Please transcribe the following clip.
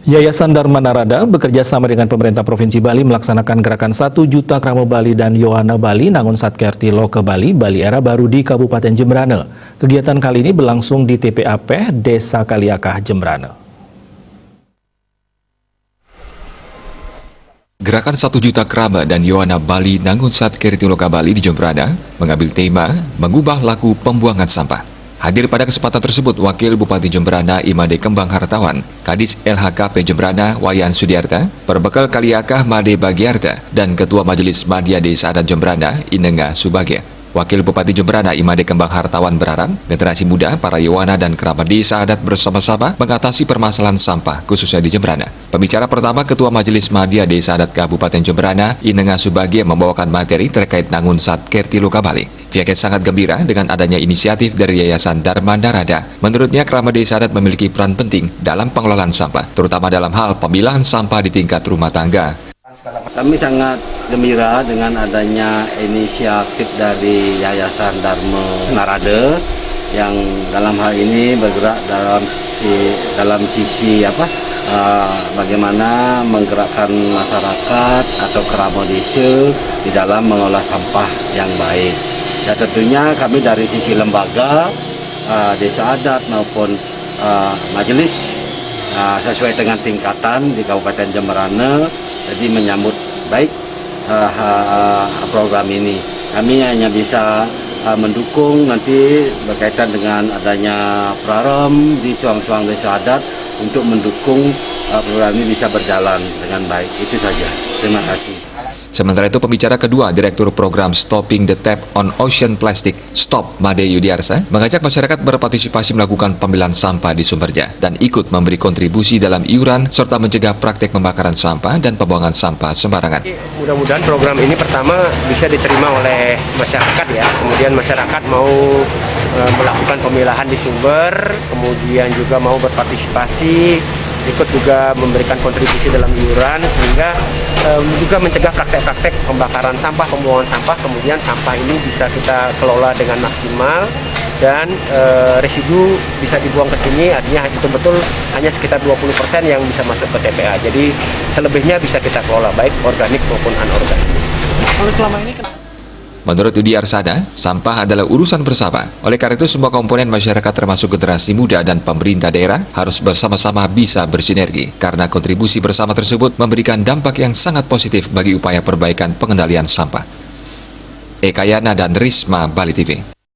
Yayasan Dharma Narada bekerja sama dengan pemerintah Provinsi Bali melaksanakan gerakan 1 juta Krama Bali dan Yohana Bali Nangun Satkerti Loka Bali, Bali Era Baru di Kabupaten Jembrana. Kegiatan kali ini berlangsung di TPAP Desa Kaliakah, Jembrana. Gerakan 1 juta Krama dan Yohana Bali Nangun Satkerti Loka Bali di Jembrana mengambil tema mengubah laku pembuangan sampah. Hadir pada kesempatan tersebut Wakil Bupati Jembrana Imade Kembang Hartawan, Kadis LHKP Jembrana Wayan Sudiarta, Perbekal Kaliakah Made Bagiarta, dan Ketua Majelis Madya Desa Adat Jembrana Inenga Subagya. Wakil Bupati Jembrana Imade Kembang Hartawan berharap generasi muda, para Yohana dan kerabat desa adat bersama-sama mengatasi permasalahan sampah khususnya di Jembrana. Pembicara pertama Ketua Majelis Madya Desa Adat Kabupaten Jembrana Inenga Subagya membawakan materi terkait Nangun Satkerti Loka Bali. Pihaknya sangat gembira dengan adanya inisiatif dari Yayasan Dharma Narada. Menurutnya kerabat desa adat memiliki peran penting dalam pengelolaan sampah, terutama dalam hal pemilahan sampah di tingkat rumah tangga. Kami sangat gembira dengan adanya inisiatif dari Yayasan Dharma Narada yang dalam hal ini bergerak dalam sisi bagaimana menggerakkan masyarakat atau kerabat desa di dalam mengolah sampah yang baik. Ya tentunya kami dari sisi lembaga, desa adat maupun majelis sesuai dengan tingkatan di Kabupaten Jembrana, jadi menyambut baik program ini. Kami hanya bisa mendukung nanti berkaitan dengan adanya praram di suang-suang desa adat untuk mendukung program ini bisa berjalan dengan baik. Itu saja. Terima kasih. Sementara itu, pembicara kedua Direktur Program Stopping the Tap on Ocean Plastic, STOP, Made Yudiarsa, mengajak masyarakat berpartisipasi melakukan pemilahan sampah di sumbernya dan ikut memberi kontribusi dalam iuran serta mencegah praktek pembakaran sampah dan pembuangan sampah sembarangan. Mudah-mudahan program ini pertama bisa diterima oleh masyarakat ya, kemudian masyarakat mau melakukan pemilahan di sumber, kemudian juga mau berpartisipasi, ikut juga memberikan kontribusi dalam iuran sehingga juga mencegah praktek-praktek pembakaran sampah, pembuangan sampah, kemudian sampah ini bisa kita kelola dengan maksimal dan residu bisa dibuang ke sini, artinya itu betul hanya sekitar 20% yang bisa masuk ke TPA. Jadi selebihnya bisa kita kelola baik organik maupun anorganik. Kalau selama ini Menurut Yudi Arsada, sampah adalah urusan bersama. Oleh karena itu, semua komponen masyarakat termasuk generasi muda dan pemerintah daerah harus bersama-sama bisa bersinergi. Karena kontribusi bersama tersebut memberikan dampak yang sangat positif bagi upaya perbaikan pengendalian sampah. Eka Yana dan Risma, Bali TV.